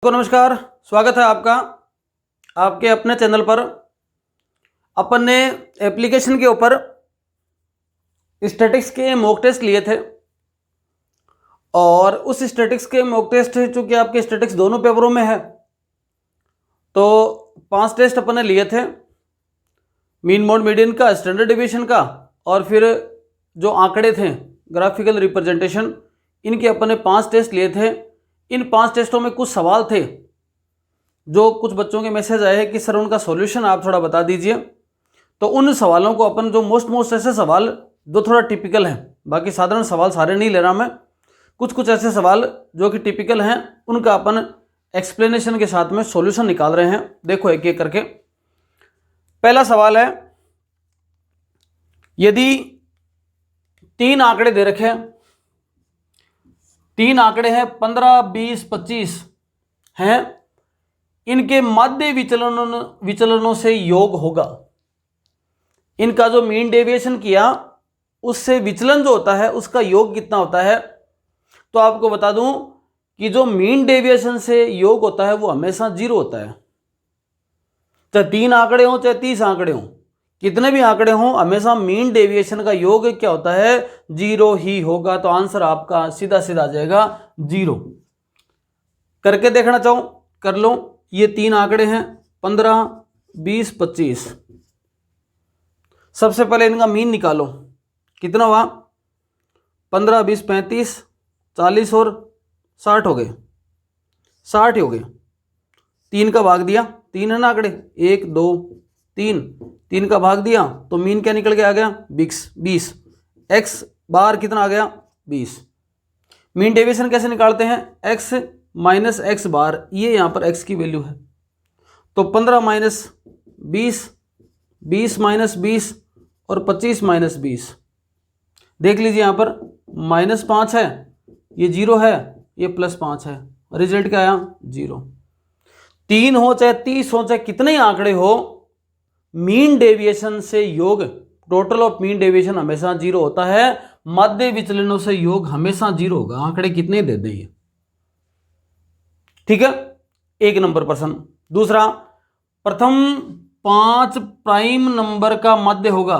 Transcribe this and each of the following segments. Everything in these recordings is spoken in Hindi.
नमस्कार, स्वागत है आपका आपके अपने चैनल पर। अपन ने एप्लीकेशन के ऊपर स्टैटिक्स के मॉक टेस्ट लिए थे और उस स्टैटिक्स के मॉक टेस्ट चूँकि आपके स्टैटिक्स दोनों पेपरों में है तो 5 टेस्ट अपन ने लिए थे, मीन मोड मीडियन का, स्टैंडर्ड डिविएशन का और फिर जो आंकड़े थे ग्राफिकल रिप्रेजेंटेशन, इनके अपन ने 5 टेस्ट लिए थे। इन 5 टेस्टों में कुछ सवाल थे जो कुछ बच्चों के मैसेज आए हैं कि सर उनका सॉल्यूशन आप थोड़ा बता दीजिए। तो उन सवालों को अपन जो मोस्ट ऐसे सवाल जो थोड़ा टिपिकल हैं, बाकी साधारण सवाल सारे नहीं ले रहा मैं, कुछ ऐसे सवाल जो कि टिपिकल हैं उनका अपन एक्सप्लेनेशन के साथ में सॉल्यूशन निकाल रहे हैं। देखो एक एक करके। पहला सवाल है, यदि 3 आंकड़े दे रखे हैं, 3 आंकड़े हैं 15, 20, 25 हैं, इनके माध्य विचलनों से योग होगा। इनका जो मीन डेविएशन किया उससे विचलन जो होता है उसका योग कितना होता है। तो आपको बता दूं कि जो मीन डेविएशन से योग होता है वो हमेशा 0 होता है। चाहे 3 आंकड़े हों चाहे 30 आंकड़े हों, कितने भी आंकड़े हों, हमेशा मीन डेविएशन का योग क्या होता है, 0 ही होगा। तो आंसर आपका सीधा आ जाएगा 0। करके देखना चाहो कर लो। ये 3 आंकड़े हैं 15, 20, 25। सबसे पहले इनका मीन निकालो, कितना हुआ, 15, 20, 35, 40 और 60 हो गए, 60 ही हो गए। 3 का भाग दिया, 3 है ना आंकड़े, 1 2 3 का भाग दिया तो मीन क्या निकल के आ गया, 20। एक्स बार कितना आ गया, 20। मीन डेविएशन कैसे निकालते हैं, एक्स माइनस एक्स बार, ये यहाँ पर एक्स की वैल्यू है। तो 15 माइनस 20, 20 माइनस 20 और 25 माइनस 20। देख लीजिए यहाँ पर -5 है, ये 0 है, ये +5 है, रिजल्ट क्या आया, 0। 3 हो चाहे 30 हो चाहे कितने आंकड़े हो, मीन डेविएशन से योग, टोटल ऑफ मीन डेविएशन हमेशा 0 होता है। माध्य विचलनों से योग हमेशा 0 होगा, आंकड़े कितने दे दें। ठीक है, 1 नंबर प्रश्न। दूसरा, प्रथम 5 प्राइम नंबर का मध्य होगा।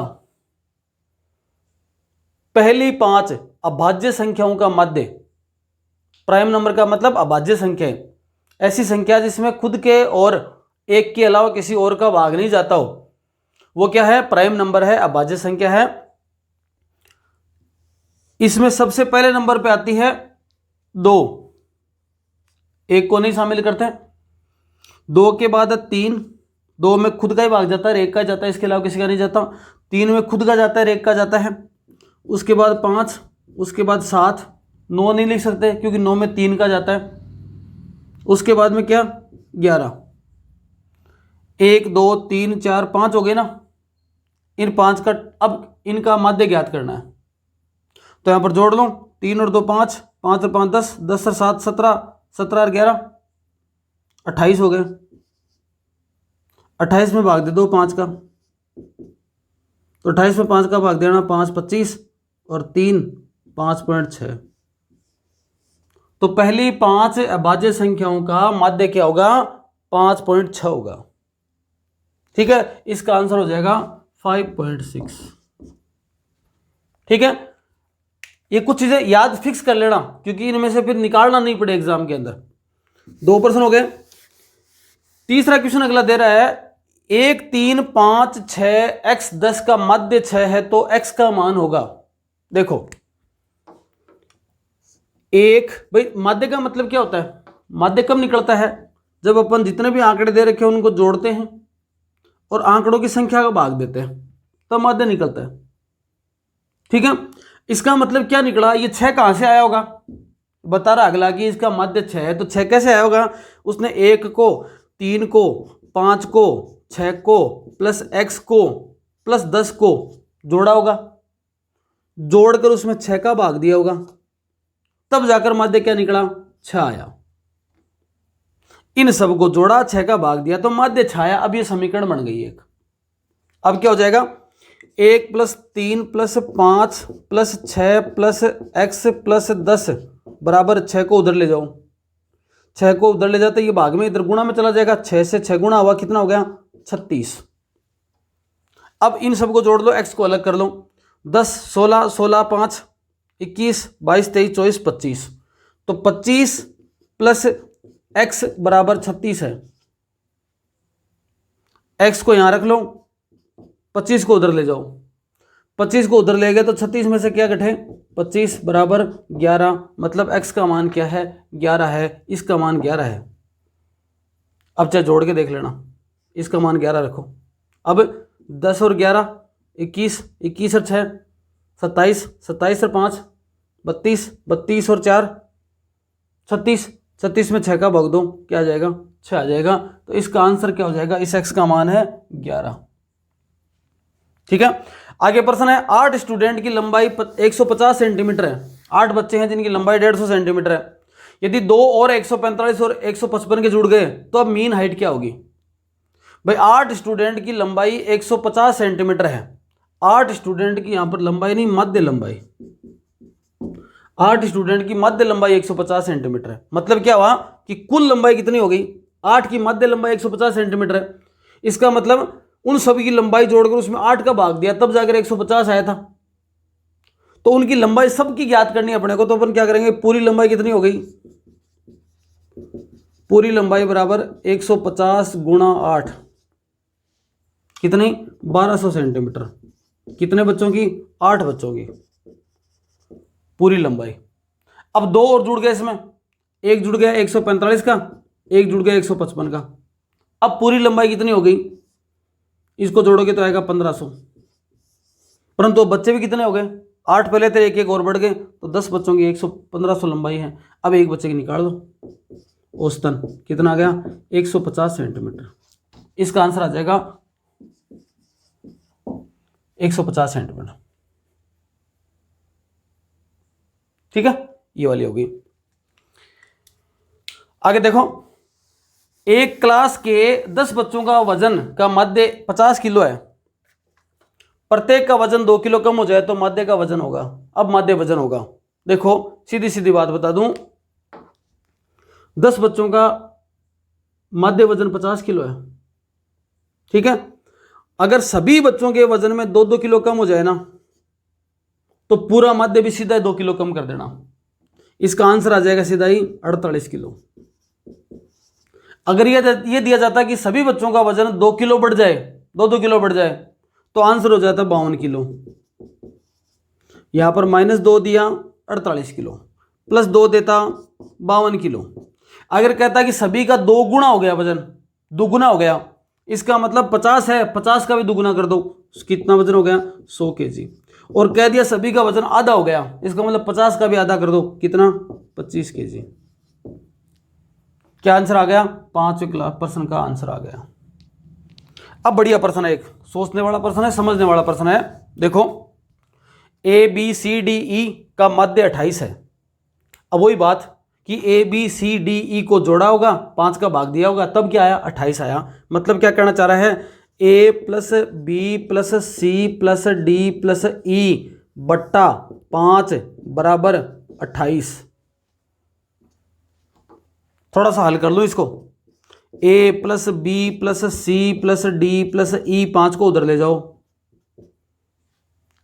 पहली 5 अभाज्य संख्याओं का मध्य, प्राइम नंबर का मतलब अभाज्य संख्या है, ऐसी संख्या जिसमें खुद के और एक के अलावा किसी और का भाग नहीं जाता हो, वो क्या है, प्राइम नंबर है, अभाज्य संख्या है। इसमें सबसे पहले नंबर पे आती है 2, 1 को नहीं शामिल करते। 2 के बाद 3, 2 में खुद का ही भाग जाता है, 1 का जाता है, इसके अलावा किसी का नहीं जाता। 3 में खुद का जाता है, 1 का जाता है। उसके बाद 5, उसके बाद 7, 9 नहीं लिख सकते क्योंकि 9 में 3 का जाता है। उसके बाद में क्या, 11। 1 2 3 4 5 हो गए ना। इन 5 का अब इनका माध्य ज्ञात करना है, तो यहां पर जोड़ लो, 3 और 2 5, 5 और 5 10, 10 और 7 17, 17 और 11 28 हो गए। 28 में भाग दे दो 5 का, तो 28 में 5 का भाग देना, 5 25 और 3 5.6। तो पहली 5 अभाज्य संख्याओं का माध्य क्या होगा, 5.6 होगा। ठीक है, इसका आंसर हो जाएगा 5.6। ठीक है, ये कुछ चीजें याद फिक्स कर लेना क्योंकि इनमें से फिर निकालना नहीं पड़े एग्जाम के अंदर। 2 प्रश्न हो गए। तीसरा क्वेश्चन अगला दे रहा है, 1 3 5 6 x 10 का माध्य 6 है तो x का मान होगा। देखो भाई माध्य का मतलब क्या होता है, माध्य कब निकलता है, जब अपन जितने भी आंकड़े दे रखे हैं उनको जोड़ते हैं और आंकड़ों की संख्या का भाग देते हैं, तो माध्य निकलता है। ठीक है, इसका मतलब क्या निकला, ये 6 कहां से आया होगा, बता रहा अगला कि इसका माध्य 6 है, तो 6 कैसे आया होगा, उसने 1 को 3 को 5 को 6 को प्लस x को प्लस 10 को जोड़ा होगा, जोड़कर उसमें 6 का भाग दिया होगा, तब जाकर माध्य क्या निकला, 6 आया। इन सब को जोड़ा, 6 का भाग दिया तो माध्य 6 आया। अब ये समीकरण बन गई एक। अब क्या हो जाएगा, 1 + 3 + 5 + 6 + x + 10 बराबर 6 को उधर ले जाओ, 6 को उधर ले जाते ये भाग में इधर गुणा में चला जाएगा, 6 से 6 गुणा हुआ, कितना हो गया 36। अब इन सबको जोड़ लो, x को अलग कर लो, 10 16 16 5 21 22 23 24 25, तो 25 प्लस x बराबर 36 है। x को यहां रख लो, 25 को उधर ले जाओ, 25 को उधर ले गए तो 36 में से क्या घटे, 25 बराबर 11, मतलब x का मान क्या है 11 है, इसका मान 11 है। अब चाहे जोड़ के देख लेना, इसका मान 11 रखो। अब 10 और 11 21, 21 और 6 27, 27 और 5 32, 32 और 4 36, 36 में 6 का भाग दो, क्या आ जाएगा 6 आ जाएगा। तो इसका आंसर क्या हो जाएगा, इस x का मान है 11। ठीक है, आगे प्रश्न है 8 स्टूडेंट की लंबाई 150 सेंटीमीटर है, 8 बच्चे हैं जिनकी लंबाई 150 सेंटीमीटर है। यदि 2 और 145 और 155 के जुड़ गए तो अब मीन हाइट क्या होगी। भाई 8 स्टूडेंट की लंबाई 150 सेंटीमीटर है, 8 स्टूडेंट की यहां पर लंबाई नहीं, मध्य लंबाई, 8 स्टूडेंट की मध्य लंबाई 150 सेंटीमीटर है। मतलब क्या हुआ कि कुल लंबाई कितनी हो गई, 8 की मध्य लंबाई 150 सेंटीमीटर है। इसका मतलब उन सभी की लंबाई जोड़कर उसमें 8 का भाग दिया तब जाकर 150 आया था। तो उनकी लंबाई सबकी ज्ञात करनी है अपने को, तो अपन क्या करेंगे, पूरी लंबाई कितनी हो गई, पूरी लंबाई बराबर 150 गुणा 8, कितनी 1200 सेंटीमीटर। कितने बच्चों की, 8 बच्चों की पूरी लंबाई। अब 2 और जुड़ गए इसमें, एक जुड़ गया 145 का, एक जुड़ गया 155 का। अब पूरी लंबाई कितनी हो गई, इसको जोड़ोगे तो आएगा 1500, परंतु बच्चे भी कितने हो गए, 8 पहले थे, एक एक और बढ़ गए, तो 10 बच्चों की 1500 लंबाई है। अब एक बच्चे की निकाल दो, औसतन कितना आ गया 150 सेंटीमीटर। इसका आंसर आ जाएगा 150 सेंटीमीटर। ठीक है, ये वाली होगी। आगे देखो, एक क्लास के 10 बच्चों का वजन का मध्य 50 किलो है, प्रत्येक का वजन 2 किलो कम हो जाए तो मध्य का वजन होगा। अब मध्य वजन होगा, देखो सीधी सीधी बात बता दूं, 10 बच्चों का मध्य वजन 50 किलो है, ठीक है। अगर सभी बच्चों के वजन में 2-2 किलो कम हो जाए ना, तो पूरा मध्य भी सीधा 2 किलो कम कर देना। इसका आंसर आ जाएगा सीधा ही 48 किलो। अगर ये दिया जाता कि सभी बच्चों का वजन 2 किलो बढ़ जाए, 2-2 किलो बढ़ जाए, तो आंसर हो जाता 52 किलो। यहां पर -2 दिया 48 किलो, +2 देता 52 किलो। अगर कहता कि सभी का 2 गुना हो गया, वजन दुगुना हो गया, इसका मतलब 50 है, 50 का भी दुगुना कर दो, कितना वजन हो गया 100 केजी। और कह दिया सभी का वजन आधा हो गया, इसका मतलब 50 का भी आधा कर दो, कितना 25 केजी। क्या आंसर आ गया, 5वें क्लास प्रश्न का आंसर आ गया। अब बढ़िया प्रश्न है, एक सोचने वाला प्रश्न है, समझने वाला प्रश्न है। देखो ABCDE का मध्य 28 है। अब वही बात कि ABCDE को जोड़ा होगा, 5 का भाग दिया होगा, तब क्या आया 28 आया। मतलब क्या कहना चाह रहा है, A + B + C + D + E बट्टा 5 बराबर 28। थोड़ा सा हल कर लो इसको, A + B + C + D + E 5 को उधर ले जाओ,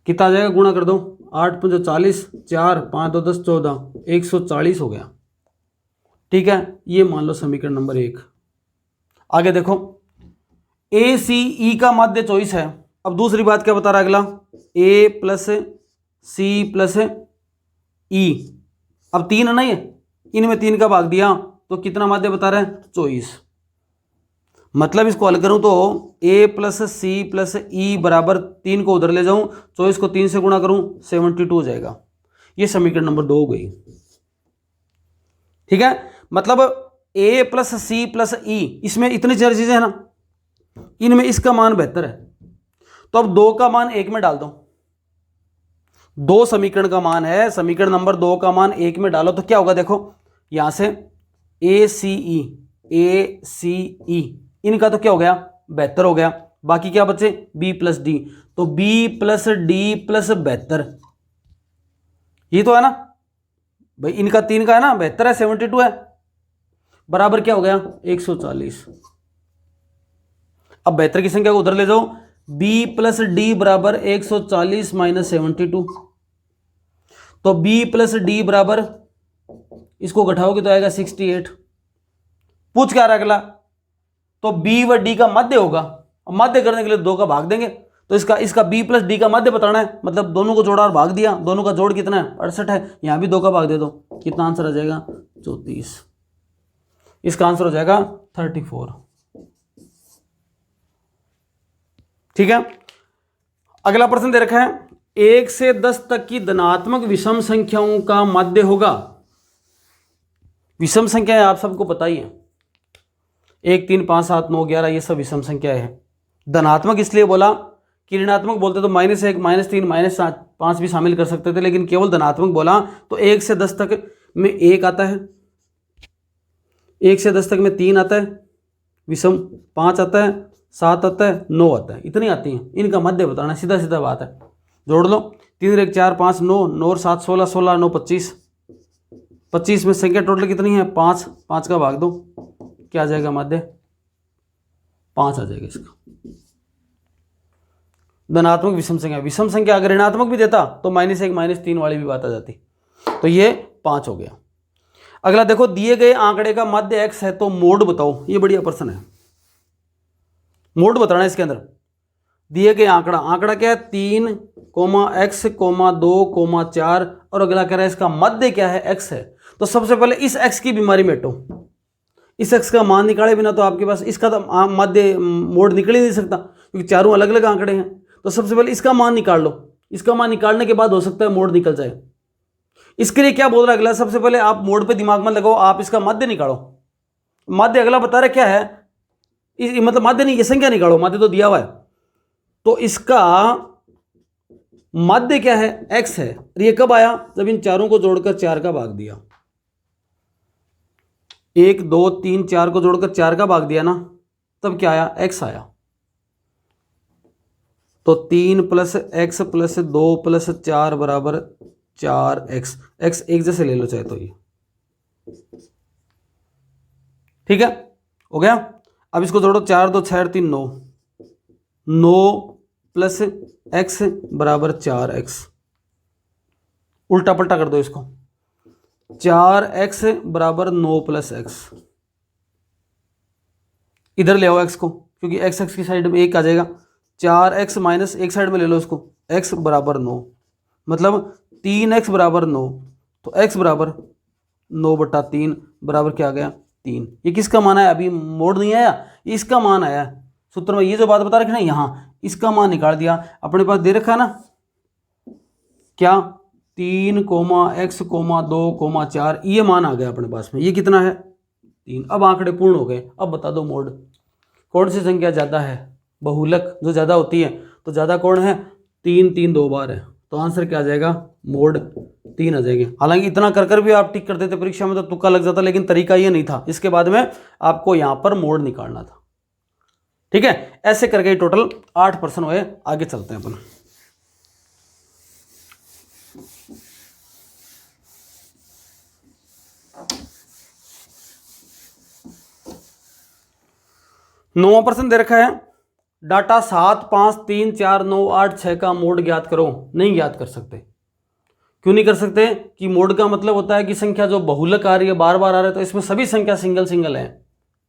कितना आ जाएगा, गुणा कर दो, 8 × 5 = 40, 4 5 2 10 14, 140 हो गया। ठीक है, ये मान लो समीकरण नंबर 1। आगे देखो, ACE का मध्य 24 है। अब दूसरी बात क्या बता रहा है अगला, A + C + E। अब 3 है ना, ये इनमें 3 का भाग दिया तो कितना मध्य बता रहा है 24। मतलब इसको हल करूं तो A + C + E बराबर 3 को उधर ले जाऊं, 24 को 3 से गुणा करूं 72 हो जाएगा। ये समीकरण नंबर 2 हो गई। ठीक है, मतलब A + C + E, इसमें इतनी सारी चीजें हैं ना, इनमें इसका मान बेहतर है, तो अब 2 का मान 1 में डाल दो। 2 समीकरण का मान है, समीकरण नंबर 2 का मान 1 में डालो तो क्या होगा, देखो यहां से ACE इनका तो क्या हो गया, बेहतर हो गया। बाकी क्या बचे, B + D, तो B + D + 72, ये तो है ना भाई, इनका 3 का है ना, 72 है, 72 है। बराबर क्या हो गया 140। अब बेहतर की संख्या को उधर ले जाओ, b प्लस डी बराबर 140 माइनस 72। तो b प्लस डी बराबर, इसको घटाओगे तो आएगा 68। पूछ क्या रहा अगला, तो b व d का मध्य होगा। अब मध्य करने के लिए 2 का भाग देंगे, तो इसका b प्लस डी का मध्य बताना है, मतलब दोनों को जोड़ा और भाग दिया, दोनों का जोड़ कितना है 68 है, यहां भी 2 का भाग दे दो, कितना आंसर आ जाएगा 34। इसका आंसर हो जाएगा 34। ठीक है। अगला प्रश्न दे रखा है 1 से 10 तक की धनात्मक विषम संख्याओं का मध्य होगा। विषम संख्याएं आप सबको पता ही है, 1 3 5 7 9 11, ये सब विषम संख्याएं हैं। धनात्मक इसलिए बोला कि ऋणात्मक बोलते तो -1 -3 -5 भी शामिल कर सकते थे, लेकिन केवल धनात्मक बोला तो 1 से 10 तक में 1 आता है, 1 से 10 तक में 3 आता है विषम, 5 आता है, 7 आता है, 9 आता है, इतनी आती हैं। इनका मध्य बताना, सीधा सीधा बात है, जोड़ लो। 3 1 4 5 9 9 और 7 16 16 9 25। 25 में संख्या टोटल कितनी है 5, 5 का भाग दो, क्या आ जाएगा मध्य 5 आ जाएगा इसका। धनात्मक विषम संख्या, विषम संख्या अगर ऋणात्मक भी देता तो -1 -3 वाली भी बात आ जाती, तो ये 5 हो गया। अगला देखो, दिए गए आंकड़े का मध्य x है तो मोड बताओ। ये बढ़िया प्रश्न है, मोड बताना है इसके अंदर। दिए गए आंकड़ा क्या है 3, x, 2, 4 और अगला कह रहा है इसका मध्य क्या है x है। तो सबसे पहले इस x की बीमारी मेटो, इस x का मान निकाले बिना तो आपके पास इसका तो मध्य मोड निकल ही नहीं सकता, क्योंकि चारों अलग अलग आंकड़े हैं। तो सबसे पहले इसका मान निकाल लो, इसका मान निकालने के बाद हो सकता है मोड निकल जाए। इसके लिए क्या बोल रहा है अगला, सबसे पहले आप मोड पे दिमाग मत लगाओ, आप इसका मध्य निकालो। मध्य अगला बता रहा क्या है, मतलब मध्य नहीं, ये संख्या निकालो, मध्य तो दिया हुआ है, तो इसका मध्य क्या है x है। ये कब आया, जब इन चारों को जोड़कर 4 का भाग दिया, 1 2 3 4 को जोड़कर 4 का भाग दिया ना, तब क्या आया x आया। तो 3 + x + 2 + 4 बराबर 4x। x एक जैसे ले लो चाहे तो, ये ठीक है, हो गया। अब इसको जोड़ो, 4 2 6 3 9, 9 + x बराबर 4x। उल्टा पलटा कर दो इसको, 4x बराबर 9 + x। इधर ले आओ x को, क्योंकि x की साइड में 1 आ जाएगा। 4x माइनस एक साइड में ले लो इसको, x बराबर 9, मतलब 3x बराबर 9। तो x बराबर 9/3 बराबर क्या आ गया 3। ये किसका मान आया, अभी मोड नहीं आया, इसका मान आया सूत्र में। ये जो बात बता रखी ना, यहाँ इसका मान निकाल दिया। अपने पास दे रखा है ना क्या, 3, x, 2, 4, ये मान आ गया अपने पास में। ये कितना है 3। अब आंकड़े पूर्ण हो गए। अब बता दो मोड, कौन सी संख्या ज़्यादा है, बहुलक जो ज़्यादा होती है तो ज़्यादा कौन है 3, 3 2 बार है, तो आंसर क्या आ जाएगा मोड 3 आ जाएगी। हालांकि इतना कर भी आप टिक कर देते परीक्षा में तो तुक्का लग जाता, लेकिन तरीका ये नहीं था। इसके बाद में आपको यहाँ पर मोड निकालना था। ठीक है, ऐसे करके टोटल 8 प्रश्न हुए। आगे चलते हैं अपन। नौवां प्रश्न दे रखा है, डाटा 7 5 3 4 9 8 6 का मोड ज्ञात करो। नहीं ज्ञात कर सकते। क्यों नहीं कर सकते, कि मोड का मतलब होता है कि संख्या जो बहुलक आ रही है, बार बार आ रहा है, तो इसमें सभी संख्या सिंगल सिंगल है।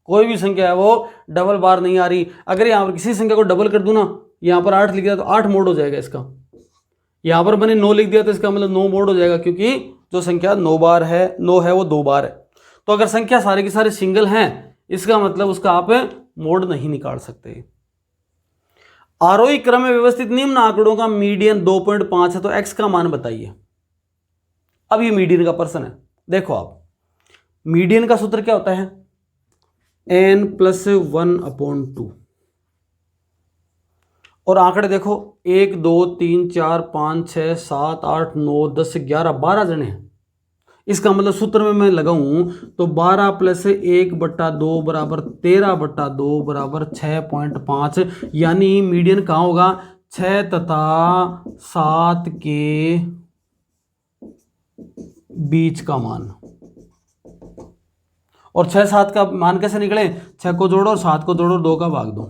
कोई भी संख्या है वो डबल बार नहीं आ रही। अगर यहाँ पर किसी संख्या को डबल कर दूं ना, यहाँ पर 8 लिख दिया तो 8 मोड हो जाएगा इसका। यहाँ पर मैंने 9 लिख दिया तो इसका मतलब 9 मोड हो जाएगा, क्योंकि जो संख्या 9 बार है, 9 है वो 2 बार है। तो अगर संख्या सारे की सारे सिंगल हैं, इसका मतलब उसका आप मोड नहीं निकाल सकते। आरोही क्रम में व्यवस्थित निम्न आंकड़ों का मीडियन 2.5 है, तो x का मान बताइए। अब ये मीडियन का प्रश्न है। देखो आप, मीडियन का सूत्र क्या होता है, n + 1/2। और आंकड़े देखो 1 2 3 4 5 6 7 8 9 10 11 12 जने हैं। इसका मतलब सूत्र में मैं लगाऊं तो 12 + 1/2 बराबर 13/2 बराबर 6.5। यानी मीडियन कहाँ होगा, 6 तथा 7 के बीच का मान। और 6 7 का मान कैसे निकले, 6 को जोड़ो और 7 को जोड़ो और 2 का भाग दो।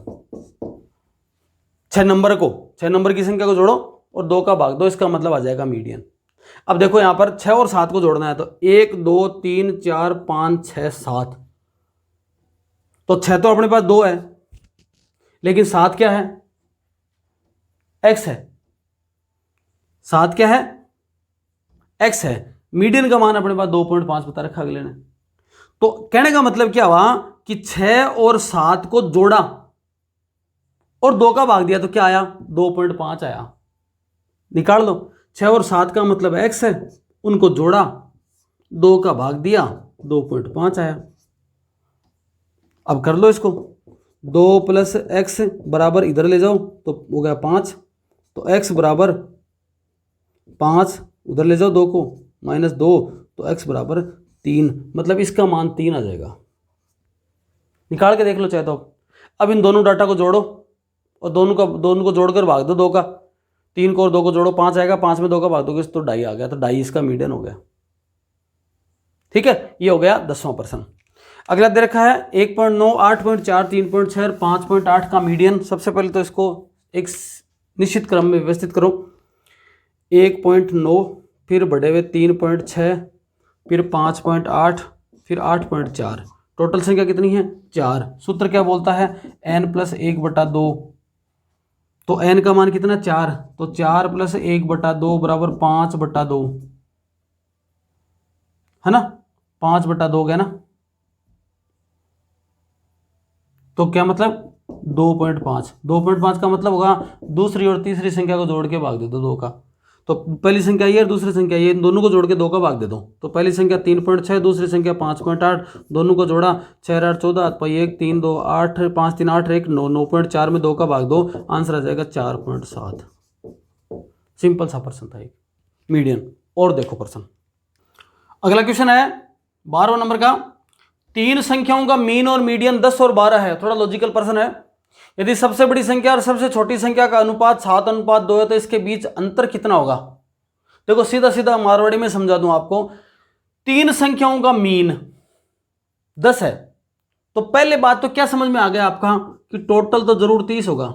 6 नंबर की संख्या को जोड़ो और 2 का भाग दो, इसका मतलब आ जाएगा मीडियन। अब देखो यहां पर 6 और 7 को जोड़ना है तो 1 2 3 4 5 6 7, तो 6 तो अपने पास 2 है, लेकिन 7 क्या है, x है। 7 क्या है, x है। मीडियन का मान अपने पास 2.5 बता रखा अगले ने। तो कहने का मतलब क्या हुआ कि 6 और 7 को जोड़ा और 2 का भाग दिया तो क्या आया, 2.5 आया। निकाल लो, 6 और 7 का मतलब x है, उनको जोड़ा, 2 का भाग दिया, 2.5 आया। अब कर लो इसको, 2 + x बराबर इधर ले जाओ तो हो गया 5, तो x बराबर 5, उधर ले जाओ 2 को, -2, तो x बराबर 3, मतलब इसका मान 3 आ जाएगा। निकाल के देख लो चाहे तो। अब इन दोनों डाटा को जोड़ो और दोनों को जोड़कर भाग दो 2 का, 3 को और 2 को जोड़ो 5 आएगा, 5 में 2 का भाग दोगे तो 2.5 आ गया, तो 2.5 इसका मीडियन हो गया। ठीक है, ये हो गया 10वां प्रश्न। अगला दे रखा है 1.9, 8.4, 3.6 और 5.8 का मीडियन। सबसे पहले तो इसको एक निश्चित क्रम में व्यवस्थित करो। 1.9, फिर बढ़े हुए 3.6, फिर 5.8, फिर 8.4। टोटल संख्या कितनी है, 4। सूत्र क्या बोलता है, n + 1/2। तो n का मान कितना, 4, तो 4 + 1/2 बराबर 5/2 है ना, 5/2 गया ना। तो क्या मतलब 2.5, 2.5 का मतलब होगा दूसरी और तीसरी संख्या को जोड़ के भाग दे दो 2 का। तो पहली संख्या ये और दूसरी संख्या ये, इन दोनों को जोड़ के 2 का भाग दे दो। तो पहली संख्या 3.6, दूसरी संख्या 5.8, दोनों को जोड़ा, 6 8 14, 1 3 2 8, 5 3 8 1 9, 9.4 में 2 का भाग दो, आंसर आ जाएगा 4.7। सिंपल सा प्रश्न था एक, मीडियन। और देखो प्रश्न, अगला क्वेश्चन है 12वां नंबर का। 3 संख्याओं का मीन और मीडियन 10 और 12 है। थोड़ा लॉजिकल प्रश्न है। यदि सबसे बड़ी संख्या और सबसे छोटी संख्या का अनुपात 7:2 है तो इसके बीच अंतर कितना होगा। देखो सीधा सीधा मारवाड़ी में समझा दूं आपको। 3 संख्याओं का मीन 10 है, तो पहले बात तो क्या समझ में आ गया आपका कि टोटल तो जरूर 30 होगा।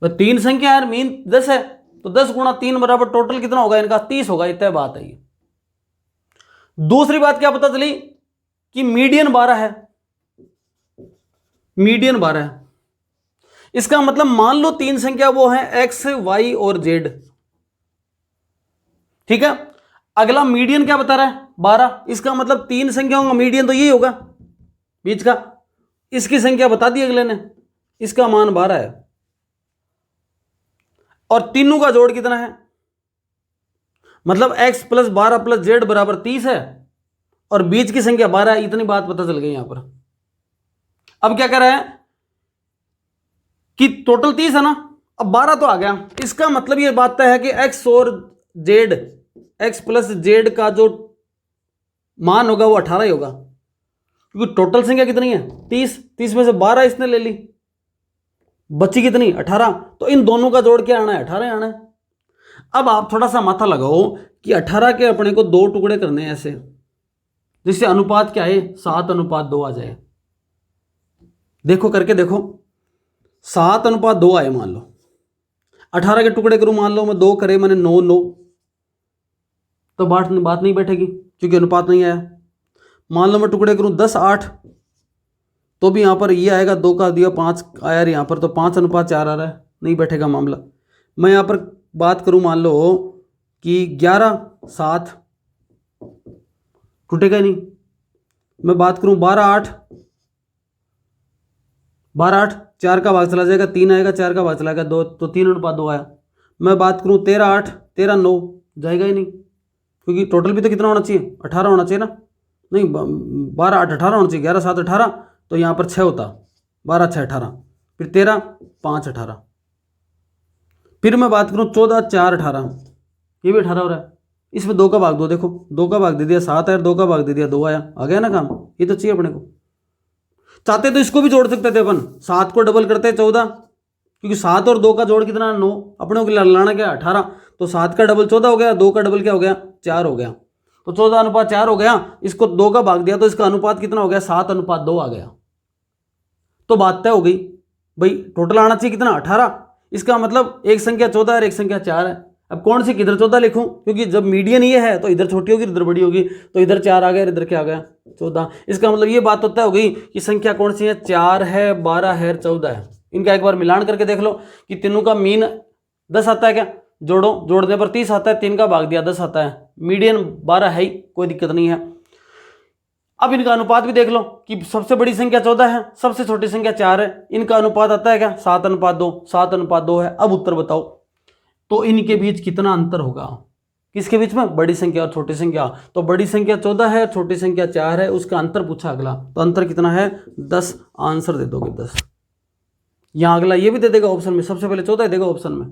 3 संख्या है, मीन 10 है, तो 10 × 3 बराबर टोटल कितना होगा इनका, 30 होगा। इतनी बात है ये। दूसरी बात क्या पता चली कि मीडियन 12 है, मीडियन 12 है। इसका मतलब मान लो 3 संख्या वो है x, y और z। ठीक है, अगला मीडियन क्या बता रहा है, 12। इसका मतलब 3 संख्याओं का मीडियन तो यही होगा बीच का। इसकी संख्या बता दी अगले ने, इसका मान 12 है। और तीनों का जोड़ कितना है, मतलब x + 12 + z बराबर 30 है और बीच की संख्या 12 है। इतनी बात पता चल गई यहां पर। अब क्या कर रहा है कि टोटल 30 है ना, अब 12 तो आ गया। इसका मतलब ये बात है कि x और z, x + z का जो मान होगा वो 18 ही होगा, क्योंकि टोटल संख्या कितनी है 30। 30 में से 12 इसने ले ली, बची कितनी 18। तो इन दोनों का जोड़ के आना है 18 आना है। अब आप थोड़ा सा माथा लगाओ कि 18 के अपने को 2 टुकड़े करने हैं ऐसे, जिससे अनुपात क्या है 7:2 आ जाए। देखो करके देखो, 7:2 आए मान लो। 18 के टुकड़े करूं, मान लो मैं 2 करे मैंने 9 9, तो बात नहीं बैठेगी क्योंकि अनुपात नहीं आया। मान लो मैं टुकड़े करूं 10 8, तो भी यहां पर ये आएगा, 2 का दिया 5 आया यहां पर, तो 5:4 आ रहा है, नहीं बैठेगा मामला। मैं यहां पर बात करूं मान लो कि 11 7, टूटेगा नहीं। मैं बात करूं 12 8, 12 8 4 का भाग चला जाएगा, 3 आएगा, 4 का भाग चला जाएगा 2, तो 3:2 आया। मैं बात करूं 13 8, 13 9, जाएगा ही नहीं, क्योंकि टोटल भी तो कितना होना चाहिए 18 होना चाहिए ना। नहीं 12 8 18 होना चाहिए, 11 7 18, तो यहाँ पर 6 होता, 12 6 18, फिर 13 5 18। फिर मैं बात करूं 14 4 18, ये भी 18 हो रहा है। इसमें 2 का भाग दो, देखो 2 का भाग दे दिया 7 आया, 2 का भाग दे दिया 2 आया, आ गया ना काम। ये तो चाहिए अपने को। चाहते तो इसको भी जोड़ सकते थे अपन, 7 को डबल करते 14, क्योंकि 7 और 2 का जोड़ कितना 9, अपने को लाना क्या 18, तो 7 का डबल 14 हो गया, 2 का डबल क्या हो गया 4 हो गया। तो 14:4 हो गया। इसको 2 का भाग दिया तो इसका अनुपात कितना हो गया, 7:2 आ गया। तो बात तय हो गई भाई, टोटल आना चाहिए कितना, 18। इसका मतलब एक संख्या 14 है और एक संख्या 4 है। अब कौन सी किधर 14 लिखूं, क्योंकि जब मीडियन ये है तो इधर छोटी होगी इधर बड़ी होगी, तो इधर 4 आ गया इधर क्या आ गया 14। इसका मतलब ये बात तो तय हो गई कि संख्या कौन सी है, 4 है, 12 है, 14 है। इनका एक बार मिलान करके देख लो कि तीनों का मीन 10 आता है क्या, जोड़ो, जोड़ने पर 30 आता है, 3 का भाग दिया 10 आता है, मीडियन 12 है ही, कोई दिक्कत नहीं है। अब इनका अनुपात भी देख लो कि सबसे बड़ी संख्या 14 है, सबसे छोटी संख्या 4 है, इनका अनुपात आता है क्या, 7:2, 7:2 है। अब उत्तर बताओ तो इनके बीच कितना अंतर होगा, किसके बीच में, बड़ी संख्या और छोटी संख्या। तो बड़ी संख्या 14 है, छोटी संख्या 4 है, उसका अंतर पूछा अगला, तो अंतर कितना है 10। आंसर दे दोगे 10। यहां अगला ये भी दे देगा ऑप्शन में, सबसे पहले 14 देगा ऑप्शन में,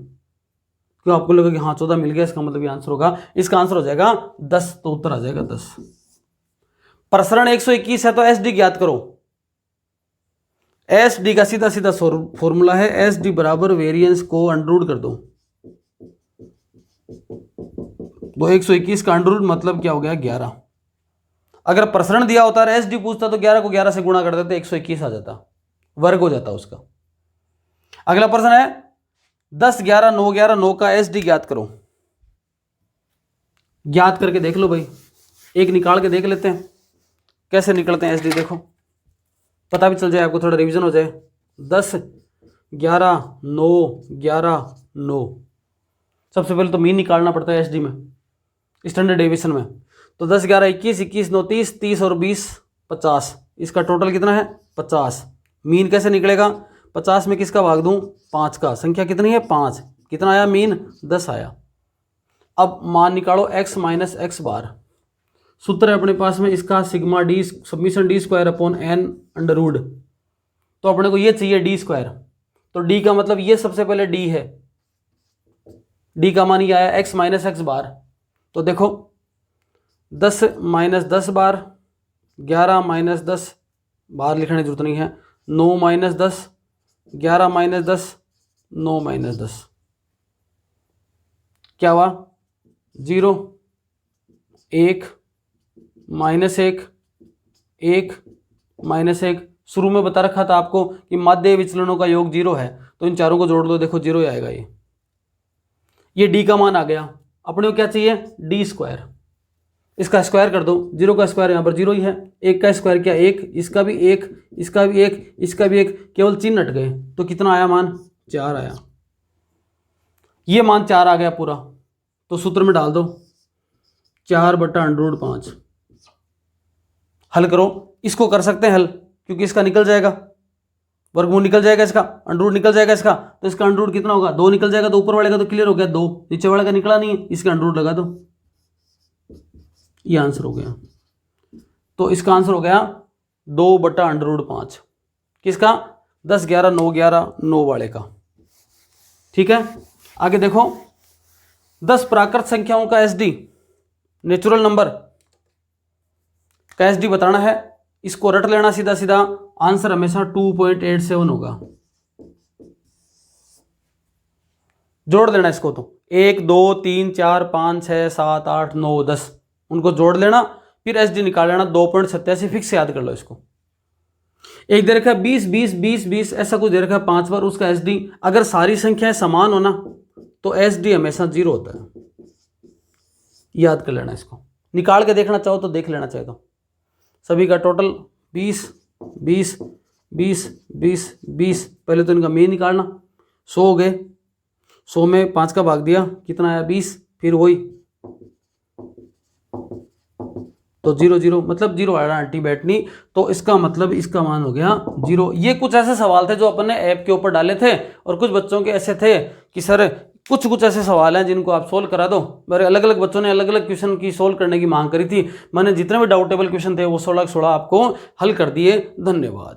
क्यों आपको लगा कि हाँ 14 मिल गया, इसका मतलब ये आंसर होगा, इसका आंसर हो जाएगा 10, तो उत्तर आ जाएगा 10। प्रसरण 121 है तो एस डी ज्ञात करो। एस डी का सीधा सीधा फॉर्मूला है, एस डी बराबर वेरिएंस को अंडररूट कर दो। तो 121 का अंडररूट मतलब क्या हो गया 11। अगर प्रसरण दिया होता है एस डी पूछता तो 11 को 11 से गुणा कर देते, 121 आ जाता, वर्ग हो जाता उसका। अगला प्रश्न है 10, 11, 9, 11, 9 का एस डी ज्ञात करो। ज्ञात करके देख लो भाई, एक निकाल के देख लेते हैं कैसे निकलते हैं एस डी, देखो पता भी चल जाए आपको, थोड़ा रिवीजन हो जाए। 10, 11, 9, 11, 9। सबसे पहले तो मीन निकालना पड़ता है एसडी में, स्टैंडर्ड डेविएशन में। तो 10, 11, 21, 21, 9, 30, 30 और 20, 50। इसका टोटल कितना है 50। मीन कैसे निकलेगा, 50 में किसका भाग दूं, 5 का। संख्या कितनी है 5, कितना आया मीन 10 आया। अब मान निकालो x माइनस एक्स बार। सूत्र है अपने पास में इसका sigma D summation D square upon N under root. तो अपने को ये चाहिए डी स्क्वायर, तो डी का मतलब ये सबसे पहले डी है, डी का मान ये आया x माइनस एक्स बार। तो देखो 10 माइनस 10 बार, 11 माइनस 10 बार लिखने की जरूरत नहीं है, 9 माइनस 10, 11 माइनस 10, 9 माइनस 10, क्या हुआ 0, 1, माइनस 1, 1, माइनस 1। शुरू में बता रखा था आपको कि माध्य विचलनों का योग 0 है, तो इन चारों को जोड़ दो, देखो 0 ही आएगा। ये डी का मान आ गया। अपने को क्या चाहिए डी स्क्वायर, इसका स्क्वायर कर दो, 0 का स्क्वायर यहाँ पर 0 ही है, 1 का स्क्वायर क्या 1, इसका भी 1, इसका भी 1, इसका भी 1, केवल चिन्ह हट गए, तो कितना आया मान 4 आया। ये मान 4 आ गया पूरा, तो सूत्र में डाल दो 4/√5। हल करो, इसको कर सकते हैं हल, क्योंकि इसका निकल जाएगा, वर्गमूल निकल जाएगा, इसका अंडरूट निकल जाएगा इसका, तो इसका अंडरूट कितना होगा 2 निकल जाएगा, तो ऊपर वाले का तो क्लियर हो गया 2, नीचे वाले का निकला नहीं है, इसका अंडरूट लगा दो, ये आंसर हो गया। तो इसका आंसर हो गया 2/√5 किसका 10, 11, 9, 11, 9 वाले का। ठीक है, आगे देखो 10 प्राकृत संख्याओं का एसडी, नेचुरल नंबर का एसडी बताना है, इसको रट लेना सीधा सीधा, आंसर हमेशा 2.87 होगा। जोड़ लेना इसको, तो 1, 2, 3, 4, 5, 6, 7, 8, 9, 10 उनको जोड़ लेना, फिर एसडी निकाल लेना 2.87 फिक्स याद कर लो इसको। एक दे रखा है 20, 20, 20, 20 ऐसा कुछ दे रखा है 5 बार, उसका एसडी अगर सारी संख्याएं समान हो ना तो एसडी हमेशा 0 होता है, याद कर लेना इसको। निकाल के देखना चाहो तो देख लेना चाहे तो सभी का टोटल 20, 20, 20, 20, 20। पहले तो इनका मीन निकालना, 100 हो गए, 100 में 5 का भाग दिया कितना आया 20, फिर वही तो 0, 0 मतलब 0 आया एंटी बैठनी, तो इसका मतलब इसका मान हो गया 0। ये कुछ ऐसे सवाल थे जो अपन ने ऐप के ऊपर डाले थे, और कुछ बच्चों के ऐसे थे कि सर कुछ ऐसे सवाल हैं जिनको आप सोल्व करा दो। मेरे अलग अलग बच्चों ने अलग अलग क्वेश्चन की सोल्व करने की मांग करी थी, मैंने जितने भी डाउटेबल क्वेश्चन थे वो 16 आपको हल कर दिए। धन्यवाद।